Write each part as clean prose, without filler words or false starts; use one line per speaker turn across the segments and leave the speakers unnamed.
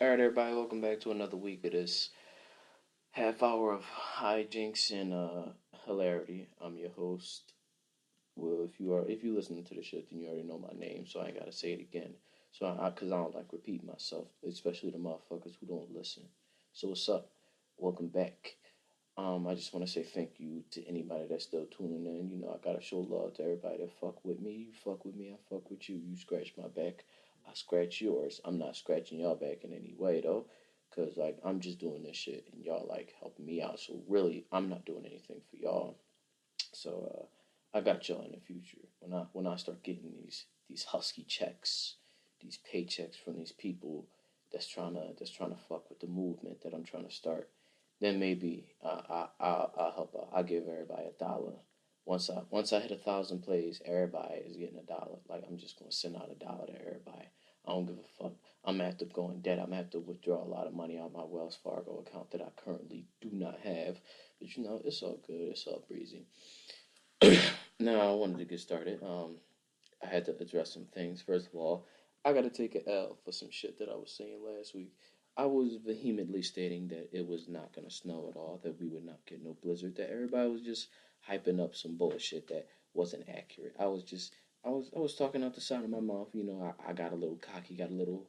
All right, everybody, welcome back to another week of this half hour of hijinks and hilarity. I'm your host. Well, if you listening to the shit, then you already know my name, so I ain't gotta say it again. So cause I don't like repeating myself, especially the motherfuckers who don't listen. So what's up? Welcome back. I just want to say thank you to anybody that's still tuning in. You know, I gotta show love to everybody that fuck with me. You fuck with me, I fuck with you. You scratch my back, I scratch yours. I'm not scratching y'all back in any way though, cause like I'm just doing this shit and y'all like helping me out. So really, I'm not doing anything for y'all. So I got y'all in the future when I start getting these husky checks, these paychecks from these people that's trying to fuck with the movement that I'm trying to start. Then maybe I'll help out. I'll give everybody $1. Once I hit 1,000 plays, everybody is getting $1. Like I'm just gonna send out $1 to everybody. I don't give a fuck. I'm gonna have to go in debt. I'm gonna have to withdraw a lot of money out of my Wells Fargo account that I currently do not have. But you know, it's all good. It's all breezy. Now I wanted to get started. I had to address some things. First of all, I got to take an L for some shit that I was saying last week. I was vehemently stating that it was not going to snow at all, that we would not get no blizzard, that everybody was just hyping up some bullshit that wasn't accurate. I was talking out the side of my mouth. You know, I got a little cocky, got a little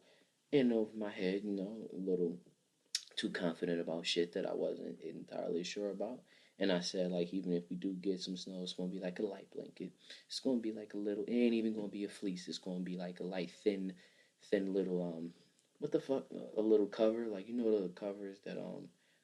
in over my head. You know, a little too confident about shit that I wasn't entirely sure about. And I said, like, even if we do get some snow, it's gonna be like a light blanket. It's gonna be like a little. It ain't even gonna be a fleece. It's gonna be like a light, thin little what the fuck? A little cover, like you know the covers that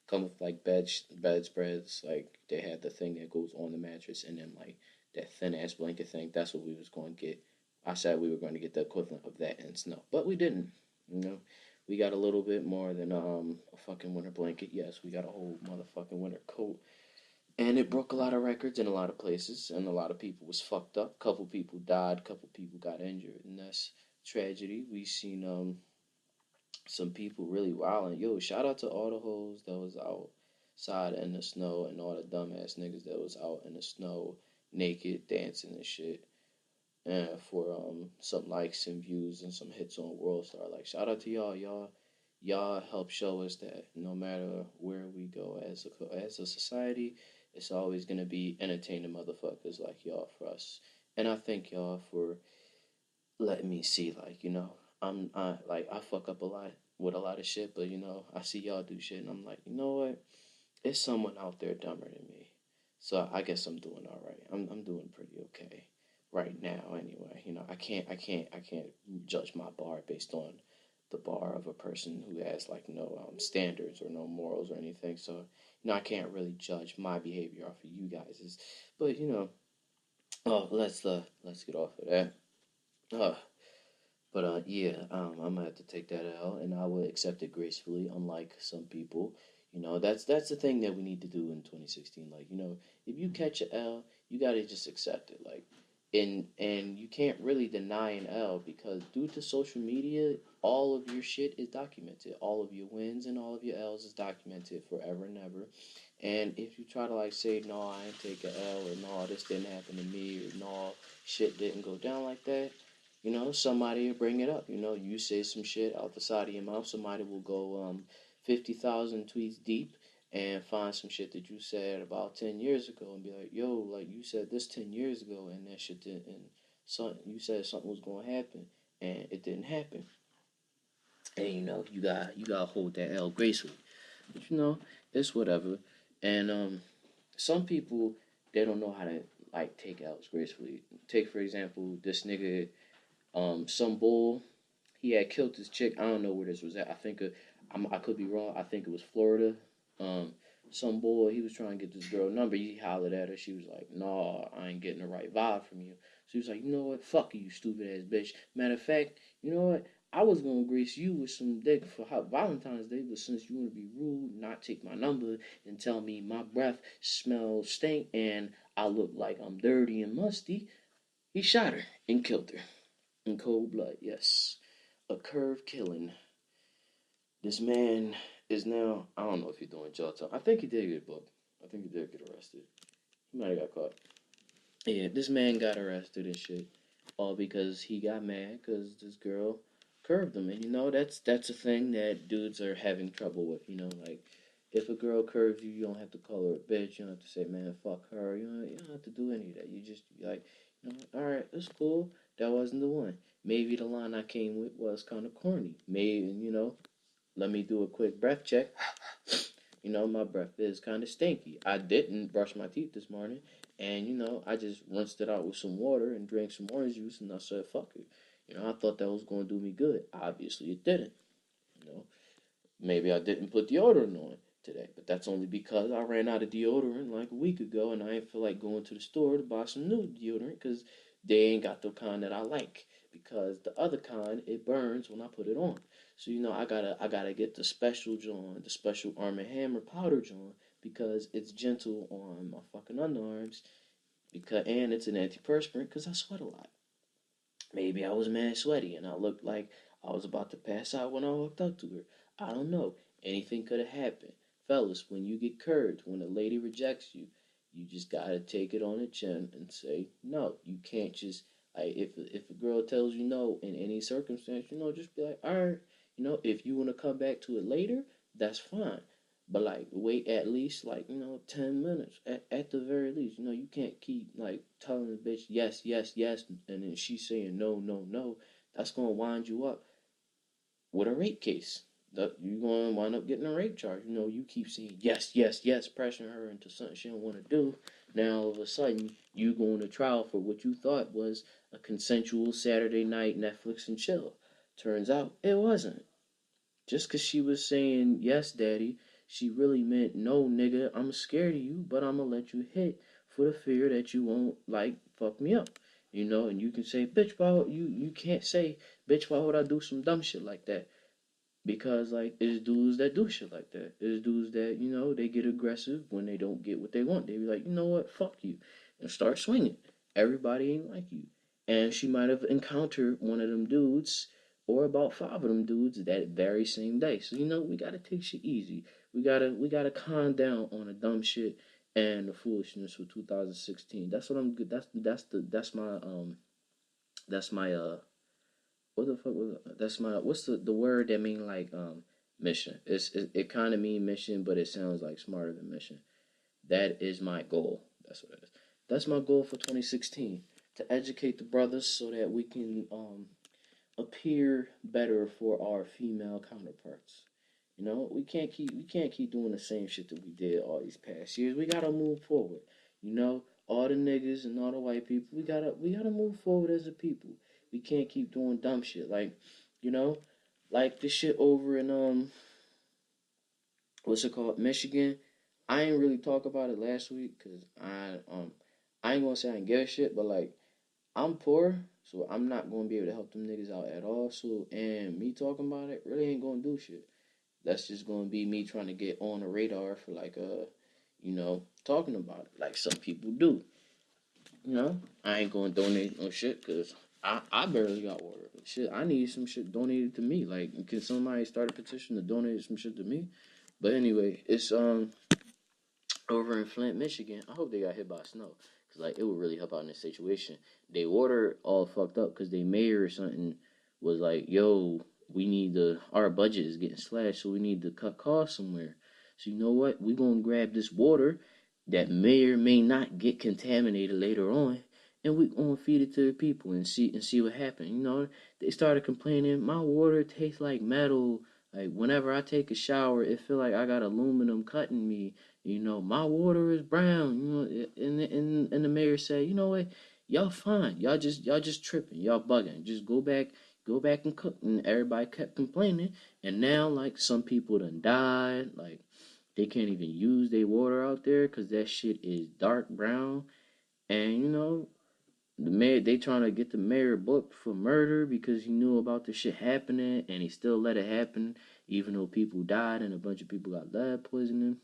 come with like bedspreads. Like they had the thing that goes on the mattress, and then like that thin ass blanket thing. That's what we was going to get. I said we were going to get the equivalent of that in snow, but we didn't. You know, we got a little bit more than a fucking winter blanket. Yes, we got a whole motherfucking winter coat. And it broke a lot of records in a lot of places, and a lot of people was fucked up. Couple people died, couple people got injured, and that's tragedy. We seen some people really wilding. Yo, shout out to all the hoes that was outside in the snow, and all the dumbass niggas that was out in the snow naked dancing and shit. And for some likes and views and some hits on World Star. Like shout out to y'all. Y'all help show us that no matter where we go as a society, it's always gonna be entertaining motherfuckers like y'all for us. And I thank y'all for letting me see, like, you know, I fuck up a lot with a lot of shit, but you know, I see y'all do shit and I'm like, you know what? It's someone out there dumber than me. So I guess I'm doing all right. I'm doing pretty okay right now anyway. You know, I can't judge my bar based on the bar of a person who has like no standards or no morals or anything. So, you know, I can't really judge my behavior off of you guys's. But, you know, let's get off of that. Uh yeah, I'm gonna have to take that L, and I will accept it gracefully. Unlike some people, you know, that's the thing that we need to do in 2016. Like, you know, if you catch a L, you gotta just accept it. Like, and you can't really deny an L because due to social media, all of your shit is documented. All of your wins and all of your L's is documented forever and ever. And if you try to like say no, I ain't take a L, or no, this didn't happen to me, or no, shit didn't go down like that, you know, somebody will bring it up. You know, you say some shit out the side of your mouth, somebody will go 50,000 tweets deep and find some shit that you said about 10 years ago and be like, yo, like you said this 10 years ago and that shit didn't, and you said something was going to happen and it didn't happen. And you know, you got to hold that L gracefully. But you know, it's whatever. And some people, they don't know how to like take L's gracefully. Take for example, this nigga some bull. He had killed this chick. I don't know where this was at. I could be wrong. I think it was Florida. Um, some boy, he was trying to get this girl number. He hollered at her. She was like, "Nah, I ain't getting the right vibe from you." So he was like, "You know what? Fuck you, stupid ass bitch." Matter of fact, you know what? I was gonna grace you with some dick for Valentine's Day, but since you wanna be rude, not take my number, and tell me my breath smells stink and I look like I'm dirty and musty, he shot her and killed her. In cold blood, yes. A curve killing. This man is now, I don't know if he's doing jail time. I think he did get booked. I think he did get arrested. He might have got caught. Yeah, this man got arrested and shit. All because he got mad because this girl curved them, and that's a thing that dudes are having trouble with. Like if a girl curves you, you don't have to call her a bitch. You don't have to say, man, fuck her. You don't have to do any of that. You just be like, all right, that's cool. That wasn't the one. Maybe the line I came with was kind of corny. Maybe let me do a quick breath check. My breath is kind of stinky. I didn't brush my teeth this morning, and I just rinsed it out with some water and drank some orange juice, and I said, fuck it. I thought that was going to do me good. Obviously, it didn't. You know, Maybe I didn't put deodorant on today, but that's only because I ran out of deodorant like a week ago, and I didn't feel like going to the store to buy some new deodorant because they ain't got the kind that I like. Because the other kind, it burns when I put it on. So I gotta get the special John, the special Arm& Hammer powder John, because it's gentle on my fucking underarms. And it's an antiperspirant because I sweat a lot. Maybe I was mad sweaty and I looked like I was about to pass out when I walked up to her. I don't know. Anything could have happened. Fellas, when you get curved, when a lady rejects you, you just gotta take it on the chin and say no. You can't just like if a girl tells you no in any circumstance, just be like, all right, if you wanna come back to it later, that's fine. But like wait at least like 10 minutes at the very least. You can't keep like telling the bitch yes yes yes and then she's saying no no no. That's gonna wind you up with a rape case. You're gonna wind up getting a rape charge. You keep saying yes yes yes, pressuring her into something she don't want to do. Now all of a sudden you going to trial for what you thought was a consensual Saturday night Netflix and chill. Turns out it wasn't. Just 'cause she was saying, yes, daddy, she really meant, no, nigga, I'm scared of you, but I'm gonna let you hit for the fear that you won't, like, fuck me up. And you can say, bitch, why would you can't say, bitch, why would I do some dumb shit like that? Because like it's dudes that do shit like that. It's dudes that they get aggressive when they don't get what they want. They be like, you know what, fuck you, and start swinging. Everybody ain't like you, and she might have encountered one of them dudes or about five of them dudes that very same day. So we gotta take shit easy. We gotta calm down on the dumb shit and the foolishness for 2016. That's what I'm good. That's my what the fuck was that's my what's the word that mean like mission. It kind of mean mission, but it sounds like smarter than mission. That is my goal. That's what it is. That's my goal for 2016, to educate the brothers so that we can appear better for our female counterparts. We can't keep doing the same shit that we did all these past years. We gotta move forward. All the niggas and all the white people, we gotta move forward as a people. We can't keep doing dumb shit you know, like this shit over in what's it called, Michigan. I ain't really talk about it last week because I ain't gonna say I ain't give a shit, but like I'm poor, so I'm not gonna be able to help them niggas out at all. So and me talking about it really ain't gonna do shit. That's just gonna be me trying to get on the radar for like talking about it like some people do. I ain't gonna donate no shit because I barely got water. Shit, I need some shit donated to me. Like, can somebody start a petition to donate some shit to me? But anyway, it's over in Flint, Michigan. I hope they got hit by snow because like it would really help out in this situation. They water all fucked up because they mayor or something was like, "Yo, we need our budget is getting slashed, so we need to cut costs somewhere." So you know what? We gonna grab this water that may or may not get contaminated later on, and we gonna feed it to the people and see what happens. They started complaining. My water tastes like metal. Like whenever I take a shower, it feel like I got aluminum cutting me. My water is brown. And the mayor said, you know what, y'all fine. Y'all just tripping. Y'all bugging. Just go back and cook. And everybody kept complaining. And now like some people done died. Like they can't even use their water out there because that shit is dark brown. And the mayor, they trying to get the mayor booked for murder because he knew about the shit happening and he still let it happen even though people died and a bunch of people got lead poisoning.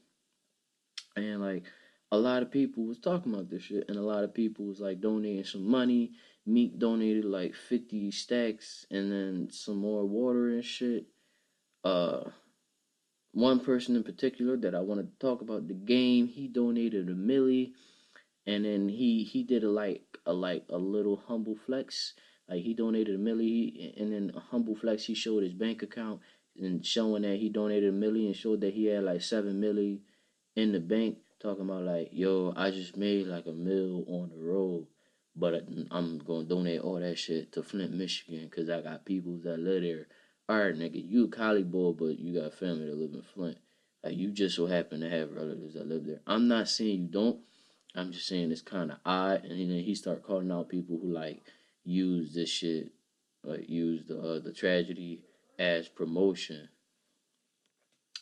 And like a lot of people was talking about this shit, and a lot of people was like donating some money. Meek donated like 50 stacks, and then some more water and shit. Uh, One person in particular that I wanted to talk about, the game, he donated a milli, and then he did a little humble flex Like he donated a million, and then a humble flex, he showed his bank account and showing that he donated a million, and showed that he had like 7 million in the bank, talking about like, yo, I just made like a mil on the road, but I'm gonna donate all that shit to Flint, Michigan, cause I got people that live there. All right, nigga, you a Cali boy, but you got family that live in Flint. Like you just so happen to have relatives that live there. I'm not saying you don't. I'm just saying it's kind of odd. And then he start calling out people who like use this shit, like use the tragedy as promotion.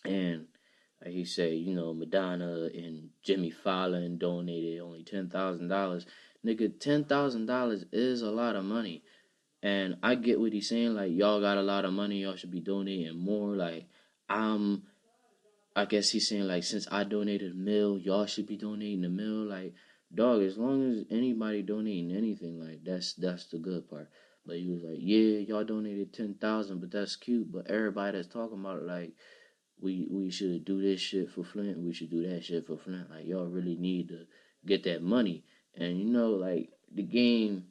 And like he said, you know, Madonna and Jimmy Fallon donated only $10,000. Nigga, $10,000 is a lot of money. And I get what he's saying. Like y'all got a lot of money, y'all should be donating more. Like I'm I guess he's saying like since I donated a mil, y'all should be donating a mil. Like, dog, as long as anybody donating anything, like that's the good part. But he was like, yeah, y'all donated 10,000, but that's cute. But everybody that's talking about it, like we should do this shit for Flint, we should do that shit for Flint. Like y'all really need to get that money. And you know, like the game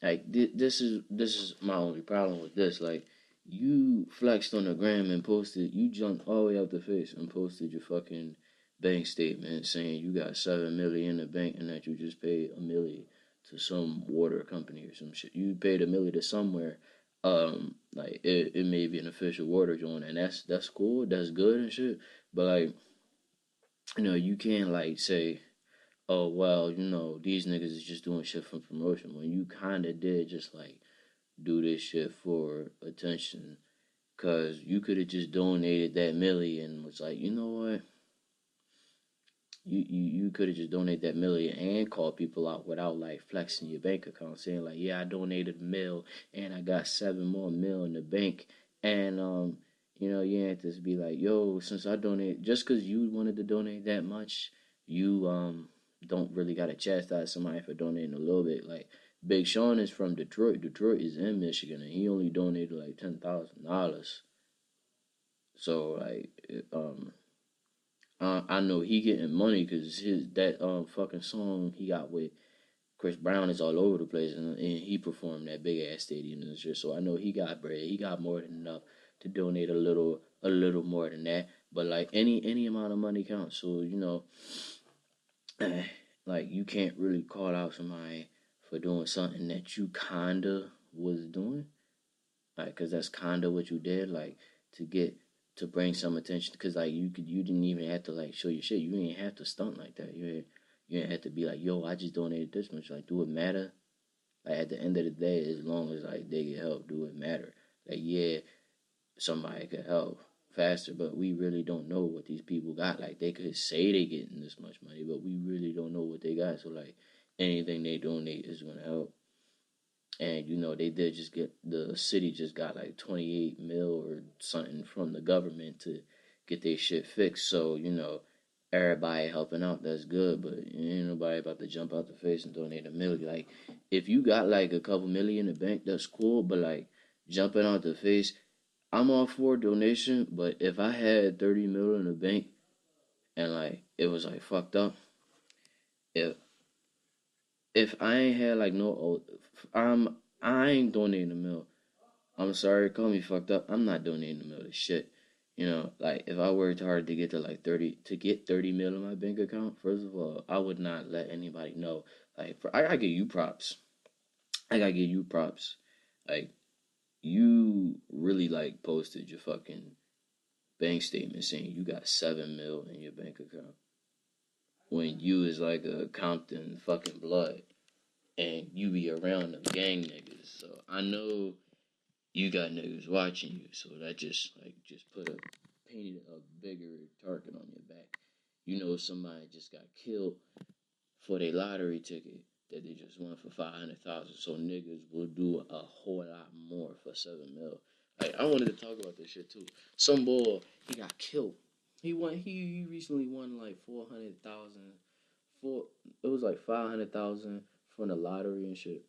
like this is my only problem with this. Like you flexed on the gram and posted, you jumped all the way out the face and posted your fucking bank statement saying you got 7 million in the bank and that you just paid a million to some water company or some shit. You paid a million to somewhere. Like it may be an official water joint, and that's cool, that's good and shit. But like, you know, you can't like say, oh well, you know, these niggas is just doing shit for promotion when you kinda did just like do this shit for attention. Cause you could have just donated that million and was like, you know what? You could have just donated that million and called people out without like flexing your bank account, saying like, yeah, I donated a mil and I got 7 more mil in the bank. And you know, you have to be like, yo, since I donated, just cause you wanted to donate that much, you don't really gotta chastise somebody for donating a little bit. Like Big Sean is from Detroit. Detroit is in Michigan, and he only donated like $10,000. So like, I know he getting money because his that fucking song he got with Chris Brown is all over the place, and he performed that big ass stadium and shit. So I know he got bread. He got more than enough to donate a little more than that. But like any amount of money counts. So you know, like you can't really call out somebody for doing something that you kinda was doing, like, cause that's kinda what you did, like to get to bring some attention. Cause like you didn't even have to like show your shit. You didn't have to stunt like that. You didn't have to be like, yo, I just donated this much. Like, do it matter? Like at the end of the day, as long as like they get help, do it matter? Like, yeah, somebody could help faster, but we really don't know what these people got. Like they could say they getting this much money, but we really don't know what they got. So like anything they donate is gonna help. And you know they did just get the city just got like 28 mil or something from the government to get their shit fixed. So you know everybody helping out, that's good, but ain't nobody about to jump out the face and donate a million. Like if you got like a couple million in the bank, that's cool, but like jumping out the face, I'm all for donation, but if I had 30 mil in the bank and like it was like fucked up, if if I ain't had like no, I ain't donating a mil. I'm sorry, call me fucked up. I'm not donating a mil to shit. You know, like if I worked hard to get to like 30 to get 30 mil in my bank account, first of all, I would not let anybody know. Like I gotta give you props. I gotta give you props. Like you really like posted your fucking bank statement saying you got 7 mil in your bank account when you is like a Compton fucking blood and you be around them gang niggas. So I know you got niggas watching you, so that just put a painted a bigger target on your back. You know somebody just got killed for their lottery ticket that they just won for 500,000. So niggas will do a whole lot more for 7 mil. Like I wanted to talk about this shit too. Some boy he got killed. He recently won like 400,000. For it was like 500,000 from the lottery and shit.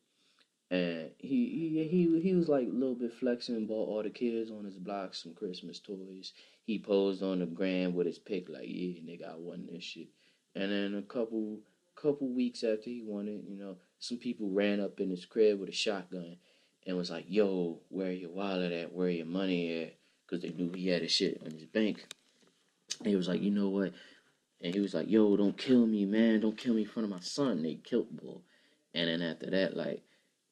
And he was like a little bit flexing, bought all the kids on his block some Christmas toys. He posed on the gram with his pic like, yeah, nigga, I won this shit. And then a couple weeks after he won it, you know, some people ran up in his crib with a shotgun and was like, "Yo, where your wallet at? Where your money at?" Because they knew he had his shit on his bank. And he was like, "You know what?" And he was like, "Yo, don't kill me, man. Don't kill me in front of my son." They killed Bull, and then after that, like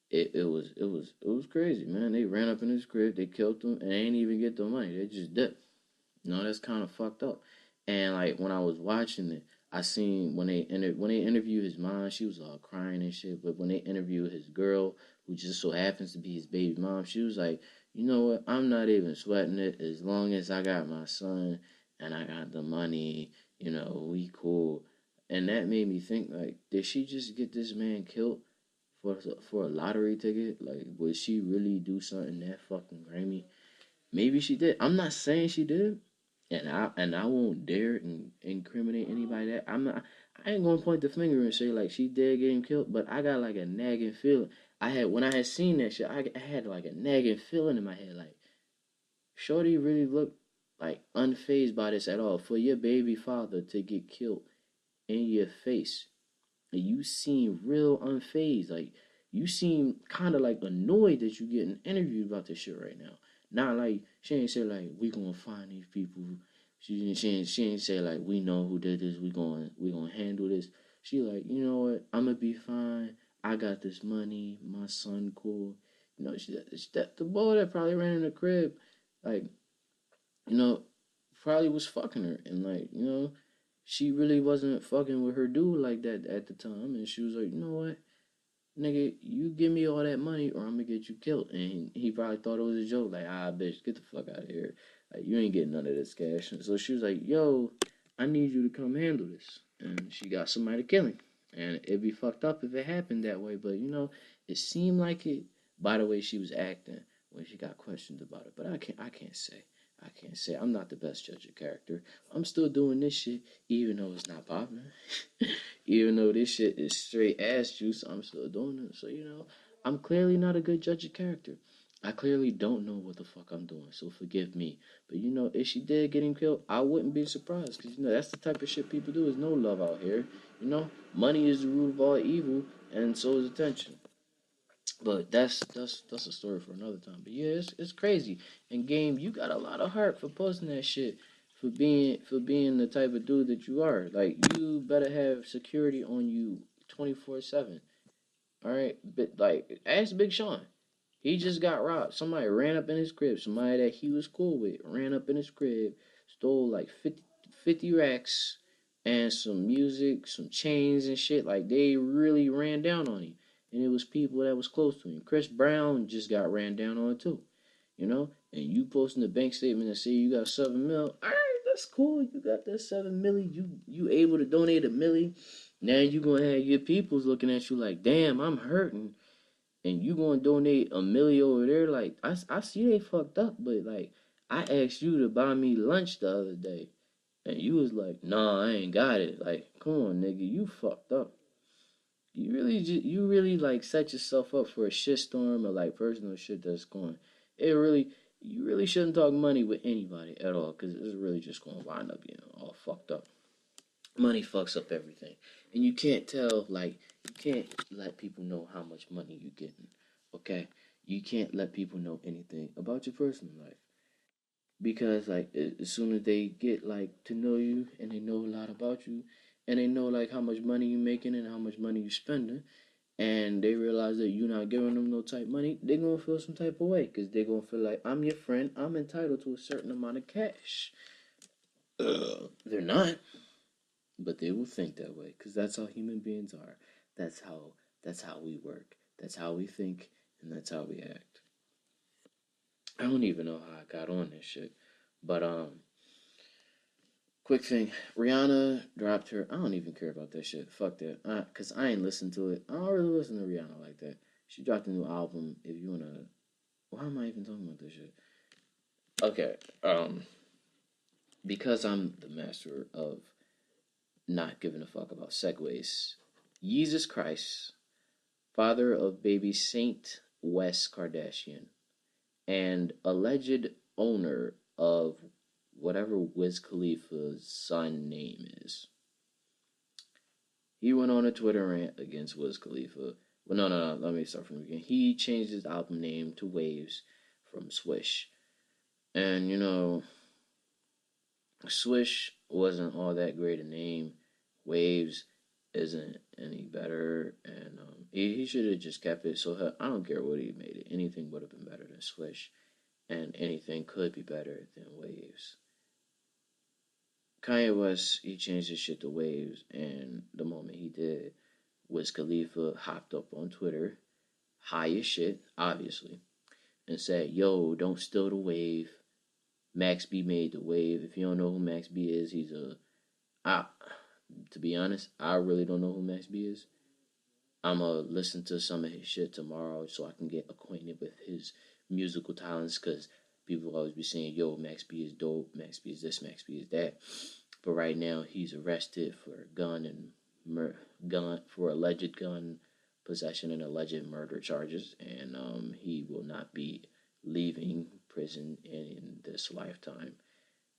it was crazy, man. They ran up in his crib, they killed him, and they ain't even get the money. They just dipped. No, that's kind of fucked up. And like when I was watching it, I seen when they interviewed his mom, she was all crying and shit. But when they interviewed his girl, who just so happens to be his baby mom, she was like, "You know what? I'm not even sweating it as long as I got my son and I got the money. You know, we cool." And that made me think, like, did she just get this man killed for a lottery ticket? Like, would she really do something that fucking grimy? Maybe she did. I'm not saying she did, and I won't dare incriminate anybody. That I'm not. I ain't gonna point the finger and say like she did get him killed, but I got like a nagging feeling. I had when I had seen that shit. I had like a nagging feeling in my head, like Shorty really looked like unfazed by this at all. For your baby father to get killed in your face, you seem real unfazed. Like you seem kind of like annoyed that you getting interviewed about this shit right now. Not like she ain't say like we gonna find these people. She ain't say like we know who did this. We gonna handle this. She like, you know what? I'ma be fine. I got this money. My son cool. You know she that the boy that probably ran in the crib, like you know, probably was fucking her and like she really wasn't fucking with her dude like that at the time, and she was like, you know what, nigga, you give me all that money or I'm gonna get you killed. And he probably thought it was a joke, like, bitch, get the fuck out of here. Like, you ain't getting none of this cash. And so she was like, yo, I need you to come handle this. And she got somebody to kill him. And it'd be fucked up if it happened that way, but it seemed like it by the way she was acting when she got questioned about it. But I can't say. I can't say. I'm not the best judge of character. I'm still doing this shit, even though it's not popular. Even though this shit is straight ass juice, I'm still doing it. So, I'm clearly not a good judge of character. I clearly don't know what the fuck I'm doing, so forgive me. But, if she did get him killed, I wouldn't be surprised. Because, that's the type of shit people do. There's no love out here. Money is the root of all evil, and so is attention. But that's a story for another time. But yeah, it's crazy. And Game, you got a lot of heart for posting that shit, for being the type of dude that you are. Like you better have security on you 24/7. All right, but like ask Big Sean. He just got robbed. Somebody ran up in his crib. Somebody that he was cool with ran up in his crib, stole like 50 racks and some music, some chains and shit. Like they really ran down on him. And it was people that was close to him. Chris Brown just got ran down on too. And you posting a bank statement and say you got 7 mil. All right, that's cool. You got that 7 milli. You able to donate a milli. Now you gonna have your peoples looking at you like, damn, I'm hurting, and you gonna donate a milli over there. Like I see they fucked up, but like I asked you to buy me lunch the other day, and you was like, nah, I ain't got it. Like, come on, nigga, you fucked up. You really like set yourself up for a shitstorm or like personal shit that's going. You really shouldn't talk money with anybody at all, because it's really just gonna wind up, all fucked up. Money fucks up everything, and you can't let people know how much money you getting. Okay, you can't let people know anything about your personal life, because like as soon as they get like to know you and they know a lot about you, and they know like how much money you making and how much money you spending, and they realize that you're not giving them no type money, they're gonna feel some type of way, because they're gonna feel like, I'm your friend, I'm entitled to a certain amount of cash. They're not. But they will think that way, because that's how human beings are. That's how we work. That's how we think, and that's how we act. I don't even know how I got on this shit. But quick thing, Rihanna dropped her. I don't even care about that shit. Fuck that. Cause I ain't listened to it. I don't really listen to Rihanna like that. She dropped a new album. If you wanna, why am I even talking about this shit? Okay. Because I'm the master of not giving a fuck about segues. Jesus Christ, father of baby Saint West Kardashian, and alleged owner of whatever Wiz Khalifa's son name is. He went on a Twitter rant against Wiz Khalifa Well, no. Let me start from the beginning. He changed his album name to Waves from Swish, and Swish wasn't all that great a name. Waves isn't any better, and he should have just kept it. So I don't care what he made it. Anything would have been better than Swish, and anything could be better than Waves. Kanye West, he changed his shit to Waves, and the moment he did, Wiz Khalifa hopped up on Twitter, high as shit, obviously, and said, "Yo, don't steal the wave. Max B made the wave. If you don't know who Max B is, he's a I, to be honest, I really don't know who Max B is. I'm gonna listen to some of his shit tomorrow so I can get acquainted with his musical talents because people always be saying, yo, Max B is dope, Max B is this, Max B is that. But right now, he's arrested for for alleged gun possession and alleged murder charges, and he will not be leaving prison in this lifetime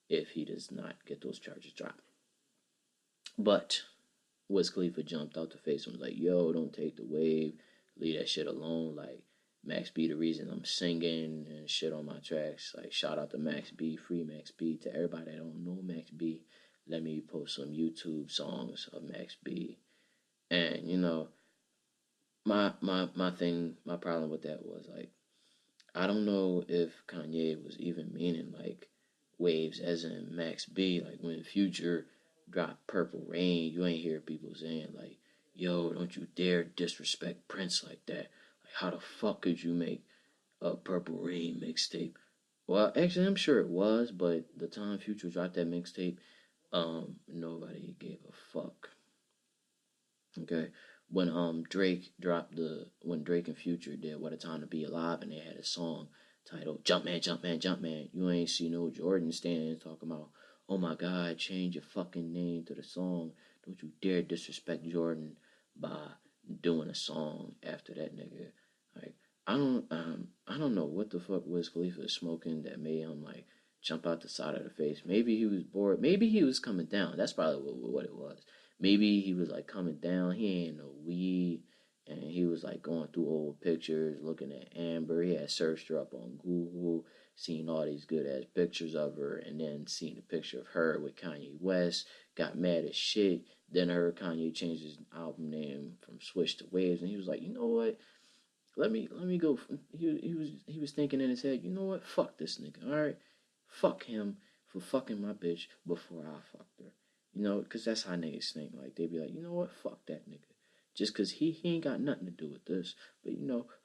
if he does not get those charges dropped. But Wiz Khalifa jumped out the face and was like, yo, don't take the wave. Leave that shit alone. Like, Max B, the reason I'm singing and shit on my tracks. Like, shout out to Max B, free Max B. To everybody that don't know Max B, let me post some YouTube songs of Max B. And, my problem with that was, like, I don't know if Kanye was even meaning like waves as in Max B. Like when Future dropped Purple Rain, you ain't hear people saying like, "Yo, don't you dare disrespect Prince like that." Like, how the fuck could you make a Purple Rain mixtape? Well, actually, I'm sure it was, but the time Future dropped that mixtape, nobody gave a fuck. Okay. When Drake and Future did What a Time to Be Alive and they had a song titled Jumpman, Jumpman, Jumpman, you ain't see no Jordan standing talking about, oh my god, change your fucking name to the song. Don't you dare disrespect Jordan by doing a song after that nigga. Like I don't know what the fuck Wiz Khalifa is smoking that made him like jump out the side of the face. Maybe he was bored. Maybe he was coming down. That's probably what it was. Maybe he was like coming down. He ain't no weed, and he was like going through old pictures, looking at Amber. He had searched her up on Google, seen all these good ass pictures of her, and then seen a picture of her with Kanye West. Got mad as shit. Then heard Kanye change his album name from Switch to Waves, and he was like, you know what? Let me go. He was thinking in his head, you know what? Fuck this nigga. All right, fuck him for fucking my bitch before I fucked her. Because that's how niggas think. Like they be like, you know what? Fuck that nigga. Just because he ain't got nothing to do with this. But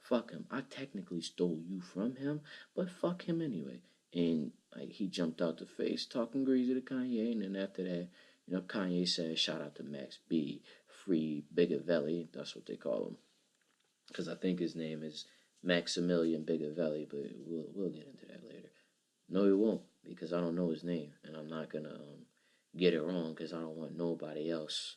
fuck him. I technically stole you from him, but fuck him anyway. And like he jumped out the face talking greasy to Kanye, and then after that, Kanye said, shout out to Max B, free Bigavelli. That's what they call him because I think his name is Maximilian Bigavelli, but we'll get into that later. No, he won't because I don't know his name, and I'm not gonna get it wrong because I don't want nobody else,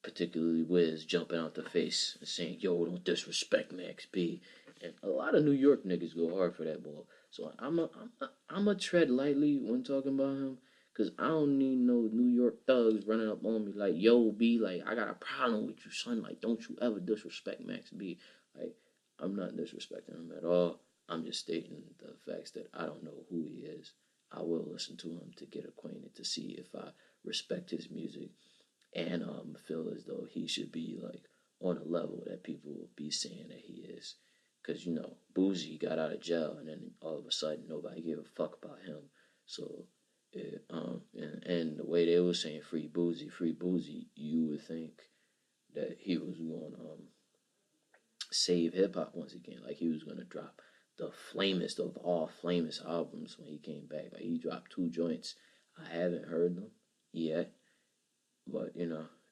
particularly Wiz, jumping out the face and saying, "Yo, don't disrespect Max B." And a lot of New York niggas go hard for that ball, so I'm a tread lightly when talking about him. Cause I don't need no New York thugs running up on me like, yo, B, like, I got a problem with you, son. Like, don't you ever disrespect Max B. Like, I'm not disrespecting him at all. I'm just stating the facts that I don't know who he is. I will listen to him to get acquainted to see if I respect his music and feel as though he should be like on a level that people will be saying that he is. Cause Boozy got out of jail and then all of a sudden nobody gave a fuck about him. So and the way they were saying free Boozy, you would think that he was going to save hip hop once again. Like he was gonna drop the flamest of all flamest albums when he came back. Like he dropped two joints. I haven't heard them yet, but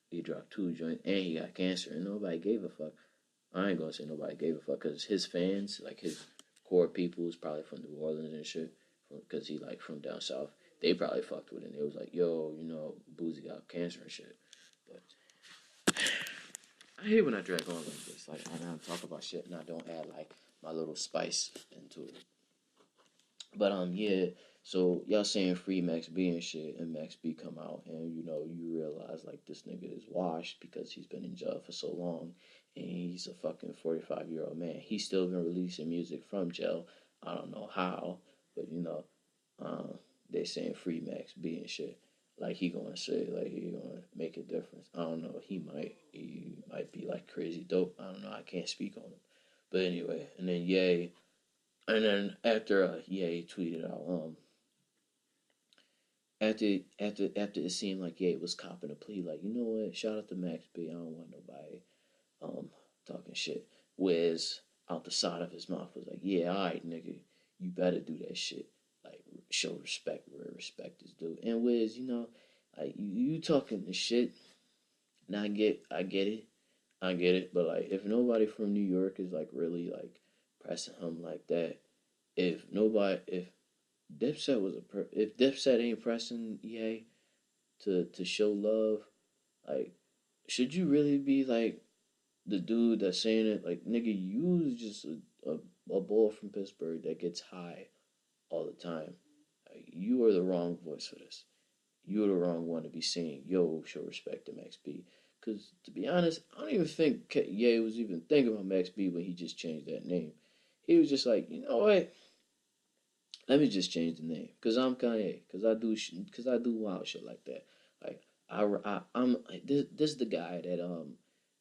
he dropped two joints and he got cancer and nobody gave a fuck. I ain't gonna say nobody gave a fuck because his fans, like his core people, is probably from New Orleans and shit, because he like from down south. They probably fucked with it. And they was like, yo, Boozy got cancer and shit. But I hate when I drag on like this. Like I don't talk about shit and I don't add like my little spice into it. But yeah. So y'all saying free Max B and shit, and Max B come out, and you realize like this nigga is washed because he's been in jail for so long, and he's a fucking 45-year-old man. He's still been releasing music from jail. I don't know how, but they saying free Max B and shit. Like he gonna say, like he gonna make a difference. I don't know. He might be like crazy dope. I don't know. I can't speak on him. But anyway, and then Ye, and then after Ye tweeted out, after it seemed like Ye was copping a plea, like, you know what? Shout out to Max B. I don't want nobody um talking shit. Wiz out the side of his mouth was like, yeah, alright, nigga, you better do that shit. Like, show respect where respect is due. And Wiz, like you talking the shit, and I get it. But like, if nobody from New York is like really like pressing him like that, if Dipset if Dipset ain't pressing Ye to show love, like, should you really be like the dude that's saying it? Like, nigga, you was just a boy from Pittsburgh that gets high all the time. Like, you are the wrong voice for this. You're the wrong one to be saying, yo, show respect to Max B. Because, to be honest, I don't even think Ye was even thinking about Max B when he just changed that name. He was just like, you know what? Let me just change the name. Because I'm Kanye. Because I do wild shit like that. Like, I'm this is the guy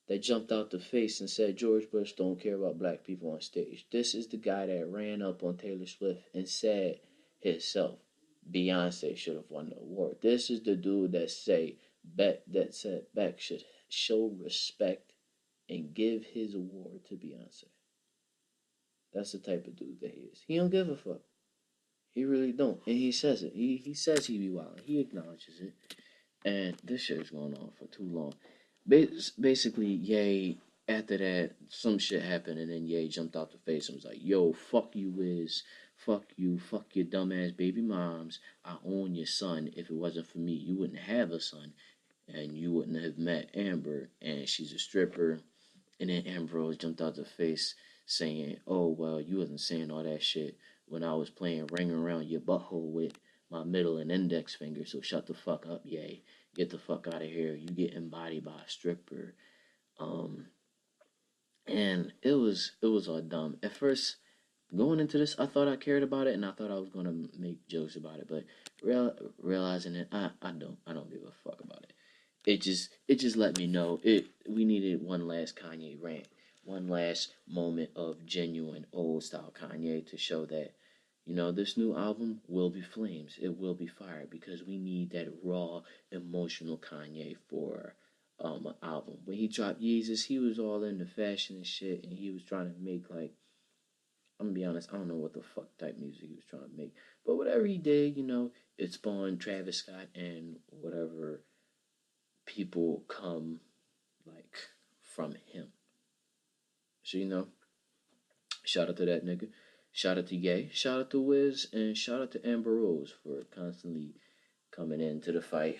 that jumped out the face and said George Bush don't care about black people on stage. This is the guy that ran up on Taylor Swift and said himself Beyonce should have won the award. This is the dude that said Beck should show respect and give his award to Beyonce. That's the type of dude that he is. He don't give a fuck. He really don't, and he says it. He says he be wild. He acknowledges it, and this shit is going on for too long. Basically, Ye, after that, some shit happened, and then Ye jumped out the face and was like, "Yo, fuck you, Wiz. Fuck you. Fuck your dumbass baby moms. I own your son. If it wasn't for me, you wouldn't have a son, and you wouldn't have met Amber, and she's a stripper." And then Ambrose jumped out the face saying, "Oh, well, you wasn't saying all that shit when I was playing ring around your butthole with my middle and index finger, so shut the fuck up, Ye. Get the fuck out of here. You get embodied by a stripper." Um, and it was all dumb. At first, going into this, I thought I cared about it, and I thought I was gonna make jokes about it, but realizing it, I don't give a fuck about it. It just let me know we needed one last Kanye rant, one last moment of genuine old style Kanye to show that this new album will be flames. It will be fire because we need that raw emotional Kanye for an album. When he dropped Yeezus, he was all into fashion and shit, and he was trying to make like, I'm gonna be honest, I don't know what the fuck type music he was trying to make, but whatever he did, it spawned Travis Scott and whatever people come like from him. So shout out to that nigga. Shout out to Ye. Shout out to Wiz, and shout out to Amber Rose for constantly coming into the fight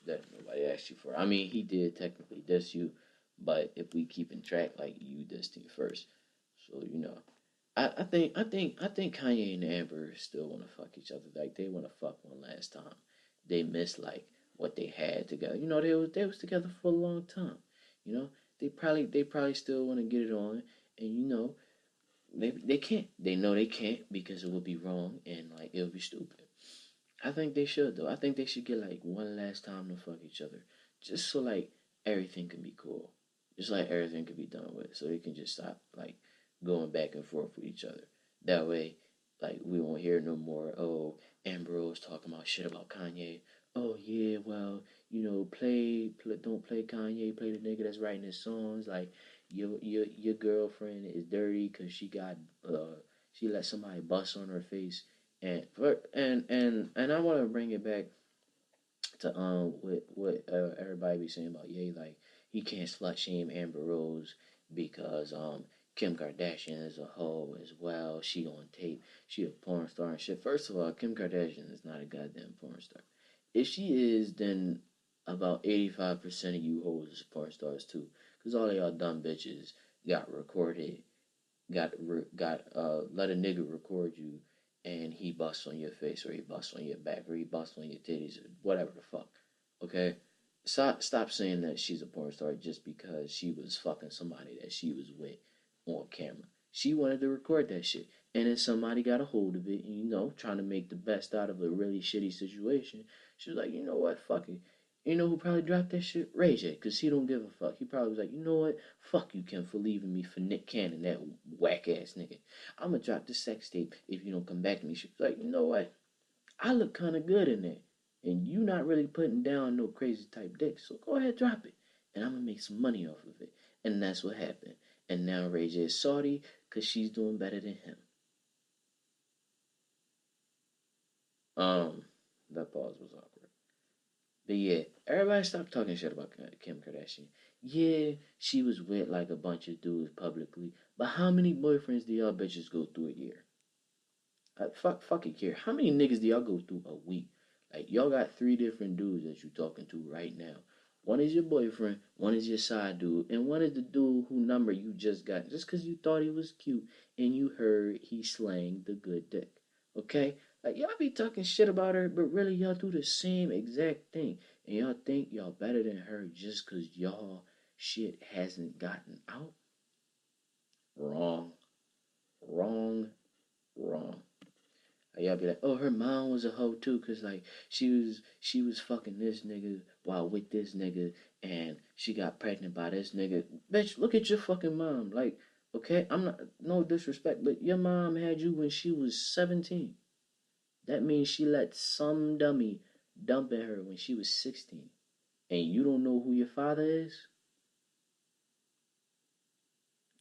that nobody asked you for. I mean, he did technically diss you, but if we keep in track, like, you dissed him first. So I think Kanye and Amber still want to fuck each other. Like, they want to fuck one last time. They miss like what they had together. They was together for a long time. You know they probably still want to get it on, and they can't. They know they can't because it would be wrong and like it would be stupid. I think they should though. I think they should get like one last time to fuck each other, just so like everything can be cool, just like everything can be done with, so they can just stop like going back and forth with each other. That way, like we won't hear no more. Oh, Ambrose talking about shit about Kanye. Oh yeah, well don't play Kanye. Play the nigga that's writing his songs. Like your girlfriend is dirty because she let somebody bust on her face and I want to bring it back to what everybody be saying about Ye, like he can't slut shame Amber Rose because Kim Kardashian is a hoe as well. She on tape, she a porn star and shit. First of all, Kim Kardashian is not a goddamn porn star. If she is, then about 85% of you hoes is porn stars too, because all of y'all dumb bitches got recorded got let a nigga record you and he busts on your face or he busts on your back or he busts on your titties or whatever the fuck. Okay? stop saying that she's a porn star just because she was fucking somebody that she was with on camera. She wanted to record that shit. And then somebody got a hold of it and, trying to make the best out of a really shitty situation. She was like, you know what, fuck it. You know who probably dropped that shit? Ray J, because he don't give a fuck. He probably was like, you know what? Fuck you, Kim, for leaving me for Nick Cannon, that whack ass nigga. I'm gonna drop the sex tape if you don't come back to me. She was like, you know what? I look kind of good in that. And you not really putting down no crazy type dick. So go ahead, drop it. And I'm going to make some money off of it. And that's what happened. And now Ray J is salty because she's doing better than him. That pause was awkward. But yeah, everybody stop talking shit about Kim Kardashian. Yeah, she was with like a bunch of dudes publicly. But how many boyfriends do y'all bitches go through a year? Fuck it, care. How many niggas do y'all go through a week? Like y'all got three different dudes that you talking to right now. One is your boyfriend, one is your side dude, and one is the dude who number you just got just because you thought he was cute and you heard he slang the good dick. Okay? Like y'all be talking shit about her, but really y'all do the same exact thing. And y'all think y'all better than her just because y'all shit hasn't gotten out? Wrong. Wrong. Wrong. Y'all be like, oh, her mom was a hoe too, cause like she was fucking this nigga while with this nigga, and she got pregnant by this nigga. Bitch, look at your fucking mom. Like, okay, I'm not no disrespect, but your mom had you when she was 17. That means she let some dummy dump at her when she was 16, and you don't know who your father is.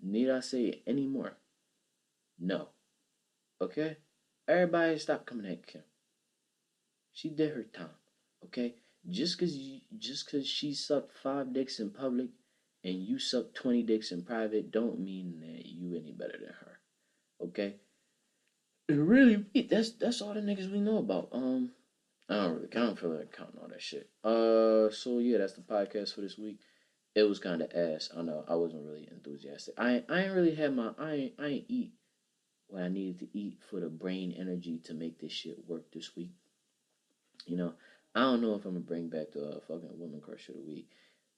Need I say it anymore? No. Okay. Everybody stop coming at Kim. She did her time, okay? Just cause she sucked 5 dicks in public and you sucked 20 dicks in private, don't mean that you any better than her, okay? And really, that's all the niggas we know about. I don't really count for like counting all that shit. So yeah, that's the podcast for this week. It was kind of ass. I know I wasn't really enthusiastic. I ain't really had I ain't eat what I needed to eat for the brain energy to make this shit work this week. You know, I don't know if I'm gonna bring back the fucking woman crush of the week.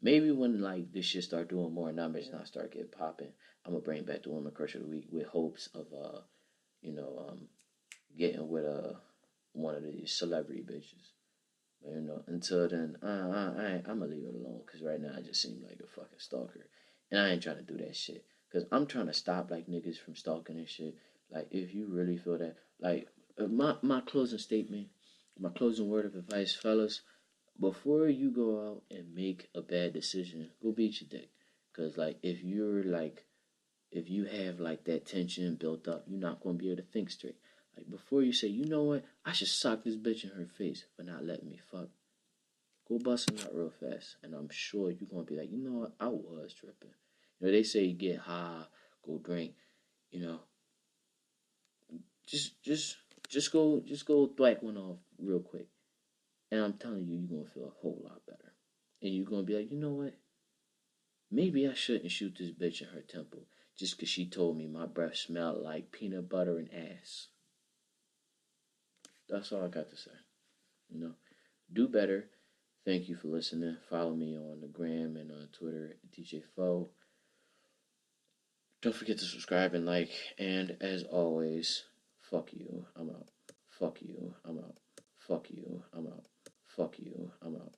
Maybe when like this shit start doing more numbers and I start getting popping, I'm gonna bring back the woman crush of the week with hopes of you know, getting with one of these celebrity bitches. But, until then, I'm gonna leave it alone because right now I just seem like a fucking stalker, and I ain't trying to do that shit. Cause I'm trying to stop like niggas from stalking and shit. Like if you really feel that, like my closing statement, my closing word of advice, fellas, before you go out and make a bad decision, go beat your dick. Cause like if you have like that tension built up, you're not gonna be able to think straight. Like before you say, you know what, I should sock this bitch in her face for not letting me fuck. Go bust him out real fast, and I'm sure you're gonna be like, you know what, I was tripping. They say you get high, go drink. You know, just just just go thwack one off real quick, and I'm telling you, you're gonna feel a whole lot better, and you're gonna be like, you know what, maybe I shouldn't shoot this bitch in her temple just 'cause she told me my breath smelled like peanut butter and ass. That's all I got to say. You know, do better. Thank you for listening. Follow me on the gram and on Twitter, DJ Foe. Don't forget to subscribe and like. And as always, fuck you. I'm out. Fuck you. I'm out. Fuck you. I'm out. Fuck you. I'm out.